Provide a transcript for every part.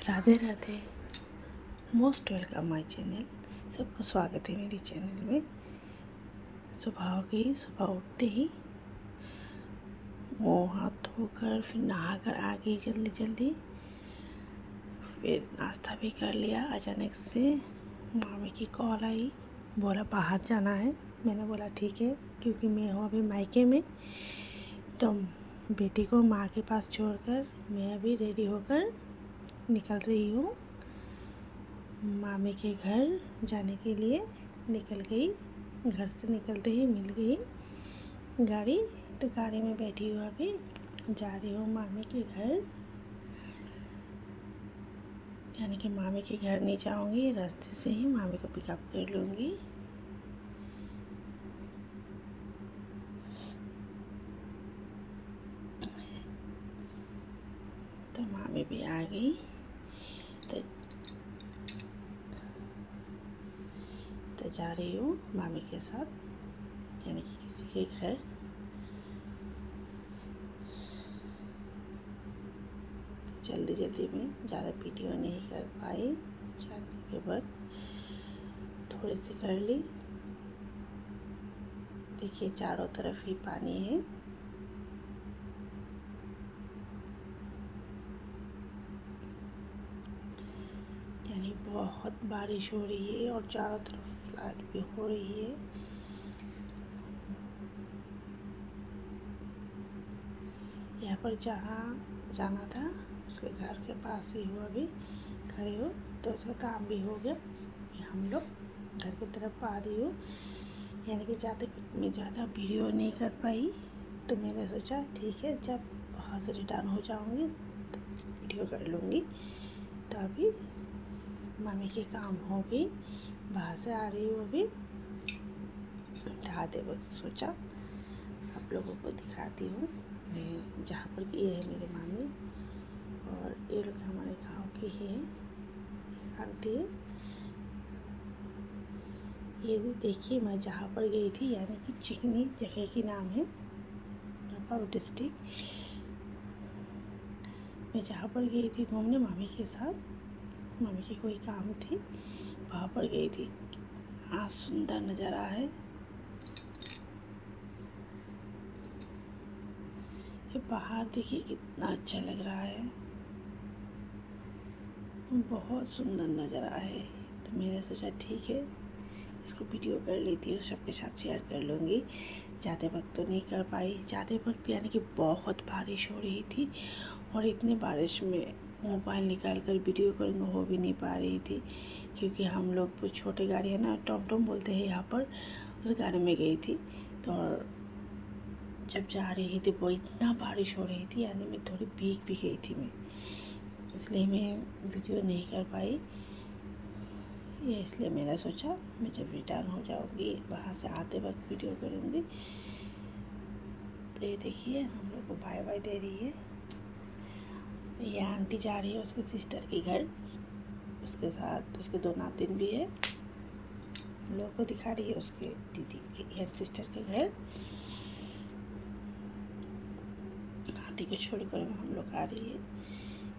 Radhe Radhe. Most welcome my channel. सबको स्वागत है मेरी चैनल में। सुबह हो गई, सुबह उठते ही मुँह हाथ धोकर फिर नहाकर आ गई जल्दी जल्दी। फिर नाश्ता भी कर लिया। अचानक से मामी की कॉल आई, बोला बाहर जाना है। मैंने बोला ठीक है, क्योंकि मैं हूँ अभी मायके में, तो बेटी को माँ के पास छोड़कर मैं अभी रेडी होकर निकल रही हूँ मामी के घर जाने के लिए। निकल गई, घर से निकलते ही मिल गई गाड़ी, तो गाड़ी में बैठी हूँ, अभी जा रही हूँ मामी के घर। यानी कि मामी के घर नहीं जाऊँगी, रास्ते से ही मामी को पिकअप कर लूँगी। तो मामी भी आ गई, तो जा रही हूँ मामी के साथ, यानी कि किसी के घर। जल्दी जल्दी में ज़्यादा वीडियो नहीं कर पाई, जाने के बाद थोड़ी सी कर ली। देखिए चारों तरफ ही पानी है। यानी बहुत बारिश हो रही है और चारों तरफ फ्लड भी हो रही है। यहाँ पर जहाँ जाना था उसके घर के पास ही हो, अभी खड़े हो, तो उसका काम भी हो गया। हम लोग घर की तरफ आ रही हूँ। यानी कि मैं ज़्यादा वीडियो नहीं कर पाई, तो मैंने सोचा ठीक है, जब वहाँ से रिटर्न हो जाऊँगी तो वीडियो कर लूँगी। तो अभी मम्मी के काम हो गई, बाहर से आ रही हूँ अभी। आते वक्त सोचा आप लोगों को दिखाती हूँ मैं जहाँ पर। ये है मेरे मामी, और ये लोग हमारे गाँव के हैं। आंटी, ये भी देखिए मैं जहाँ पर गई थी, यानी कि चिकनी जगह की नाम है, नेपाल डिस्ट्रिक्ट। मैं जहाँ पर गई थी घूमने मामी के साथ, मामी की कोई काम थी, वहाँ पर गई थी। आज सुंदर नज़ारा है। ये पहाड़ देखिए कितना अच्छा लग रहा है, बहुत सुंदर नज़ारा है। तो मैंने सोचा ठीक है, इसको वीडियो कर लेती हूँ, सबके साथ शेयर कर लूँगी। जाते वक्त तो नहीं कर पाई, जाते वक्त यानी कि बहुत बारिश हो रही थी, और इतनी बारिश में मोबाइल निकाल कर वीडियो करूँगा हो भी नहीं पा रही थी, क्योंकि हम लोग वो छोटे गाड़ी है ना, टॉम बोलते हैं यहाँ पर, उस गाड़ी में गई थी। तो जब जा रही थी वो इतना बारिश हो रही थी, यानी मैं थोड़ी भीग भी गई थी मैं, इसलिए मैं वीडियो नहीं कर पाई। ये इसलिए मैंने सोचा मैं जब रिटर्न हो जाऊँगी वहाँ से आते वक्त वीडियो करूँगी। तो ये देखिए हम लोग को बाय बाय दे रही है। ये आंटी जा रही है उसके सिस्टर के घर, उसके साथ उसके 2 नातिन भी है। हम लोग को दिखा रही है उसके दीदी के सिस्टर के घर। आंटी को छोड़कर हम लोग आ रही है,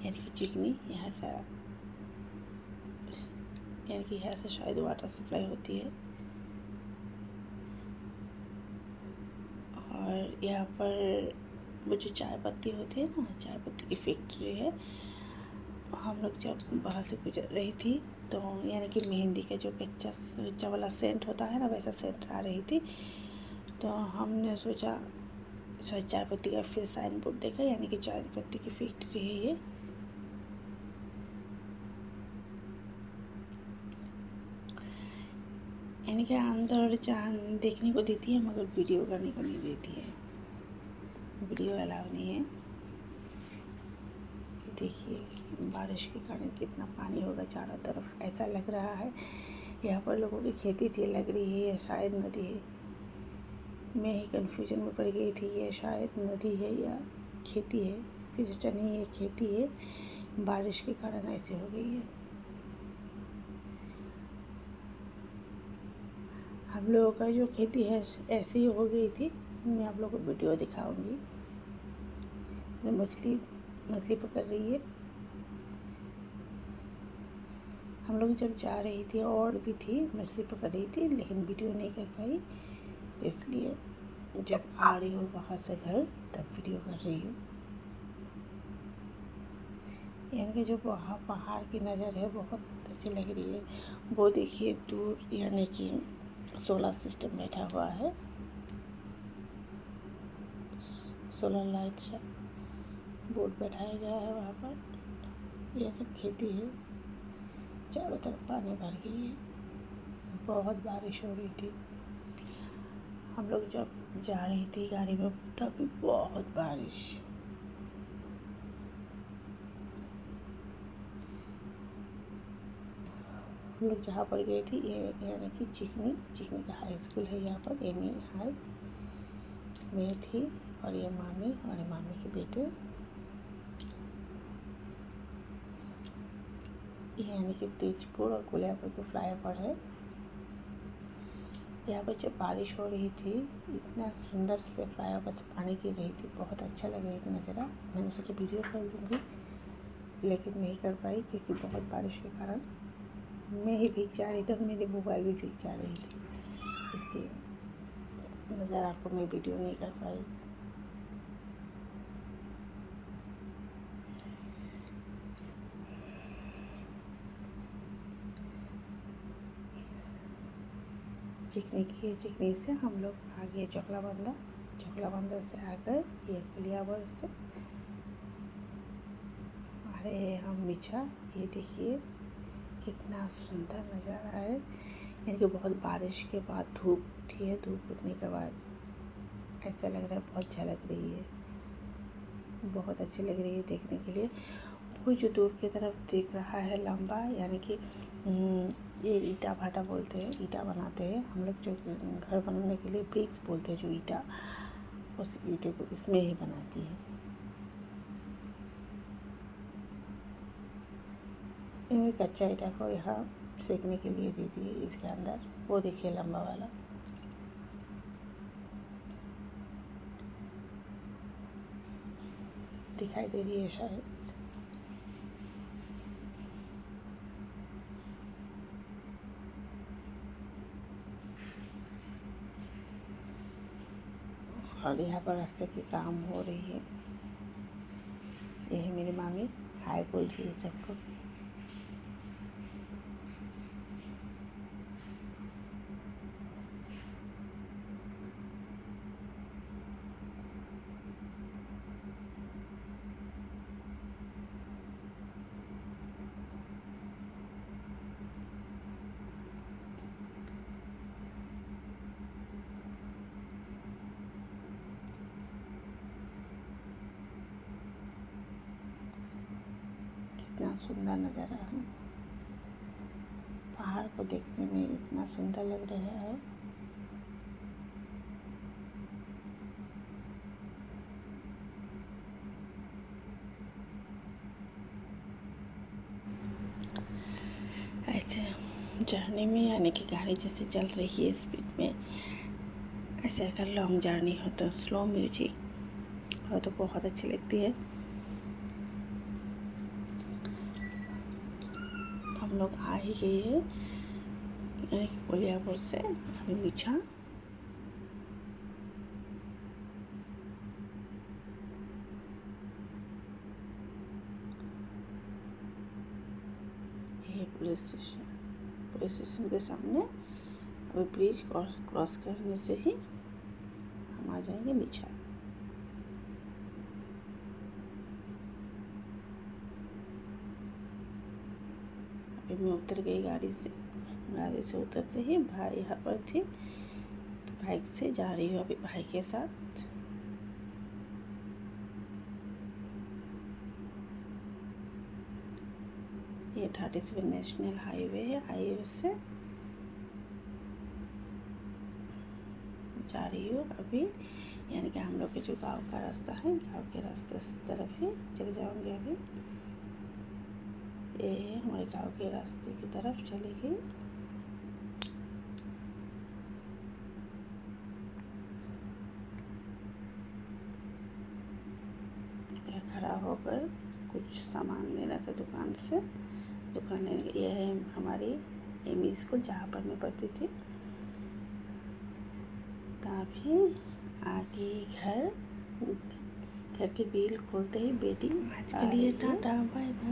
यानी कि चिकनी यहाँ का, यानी कि यहाँ से शायद वाटर सप्लाई होती है। और यहाँ पर वो जो चाय पत्ती होती है ना, चाय पत्ती की फैक्ट्री है। हम लोग जब वहाँ से गुजर रही थी, तो यानी कि मेहंदी का जो कच्चा वाला सेंट होता है ना, वैसा सेंट आ रही थी। तो हमने सोचा शायद चाय पत्ती का, फिर साइन बोर्ड देखा, यानी कि चाय पत्ती की फैक्ट्री है ये। यानी कि अंदर चाय देखने को देती है, मगर वीडियो करने को नहीं देती है, वीडियो अलाउ नहीं है। देखिए बारिश के कारण कितना पानी होगा चारों तरफ, ऐसा लग रहा है यहाँ पर लोगों की खेती थी, लग रही है शायद नदी है। मैं ही कन्फ्यूजन में पड़ गई थी, ये शायद नदी है या खेती है, फिर सोचा नहीं ये खेती है, बारिश के कारण ऐसे हो गई है। हम लोगों का जो खेती है ऐसे ही हो गई थी। मैं आप लोगों को वीडियो दिखाऊंगी। मछली पकड़ रही है, हम लोग जब जा रही थी और भी थी, मछली पकड़ रही थी, लेकिन वीडियो नहीं कर पाई, इसलिए जब आ रही हूँ वहाँ से घर तब वीडियो कर रही हूँ। यानी कि जो वहाँ पहाड़ की नज़र है बहुत अच्छी लग रही है। वो देखिए दूर, यानी कि सोलर सिस्टम बैठा हुआ है, सोलर लाइट से बोर्ड बैठाया गया है वहाँ पर। यह सब खेती है, चारों तरफ पानी भर गई है, बहुत बारिश हो रही थी। हम लोग जब जा रही थी गाड़ी में तभी बहुत बारिश। हम लोग जहाँ पर गए थे ये यानी कि चिकनी का हाई स्कूल है यहाँ पर, एम ई हाई। मैं थी और ये मामी और ये मामी के बेटे, ये यानी कि तेजपुर और कोलियापुर के फ्लाईओवर है। यहाँ पर जब बारिश हो रही थी इतना सुंदर से फ्लाईओवर से पानी गिर रही थी, बहुत अच्छा लग रही थी नज़ारा। मैंने सोचा वीडियो कर लूँगी, लेकिन नहीं कर पाई क्योंकि बहुत बारिश के कारण मैं ही भीग जा रही थी और मेरी मोबाइल भी भीग जा रही थी, इसलिए नज़ारा को मैं वीडियो नहीं कर पाई। चिकनी से हम लोग आ गए चोकलाबंदा से आकर ये कोलियावर से अरे हम मिछा। ये देखिए कितना सुंदर नज़ारा है, यानी कि बहुत बारिश के बाद धूप उठी है, धूप उठने के बाद ऐसा लग रहा है बहुत झलक रही है, बहुत अच्छी लग रही है देखने के लिए। वो जो दूर की तरफ दिख रहा है लंबा, यानी कि ये ईटा भाटा बोलते हैं, ईटा बनाते हैं हम लोग, जो घर बनाने के लिए ब्रिक्स बोलते हैं, जो ईटा, उस ईटे को इसमें ही बनाती है। इनमें कच्चा ईटा को यहाँ सेकने के लिए देती है इसके अंदर। वो देखिए लंबा वाला, दिखाई दे रही है शायद। और यहाँ पर रास्ते की काम हो रही है। यही मेरी मामी हाय बोल रही है सबको। इतना सुंदर नज़ारा है, पहाड़ को देखने में इतना सुंदर लग रहा है। ऐसे जर्नी में, यानी कि गाड़ी जैसे चल रही है स्पीड में, ऐसे अगर लॉन्ग जर्नी हो तो स्लो म्यूजिक हो तो बहुत अच्छी लगती है। हम लोग आ ही गए हैं, यानी कि कोलियापुर से अभी मिछा। ये पुलिस स्टेशन के सामने। अभी ब्रिज क्रॉस करने से ही हम आ जाएंगे मिछा। अभी मैं उतर गई गाड़ी से उतरते ही भाई यहाँ पर थे, तो बाइक से जा रही हूँ अभी भाई के साथ। ये 37 नेशनल हाईवे है, हाईवे से जा रही हूँ अभी, यानी कि हम लोग के जो गांव का रास्ता है, गांव के रास्ते तरफ ही चले जाऊँगे अभी। ये है हमारे गांव के रास्ते की तरफ चलेगी। खड़ा होकर कुछ सामान लेना था दुकान से, दुकान लेने। यह है हमारी एमई स्कूल जहाँ पर मैं पढ़ती थी। तभी आगे घर के बिल खोलते ही बेटी आज के लिए टाटा बाय बाय।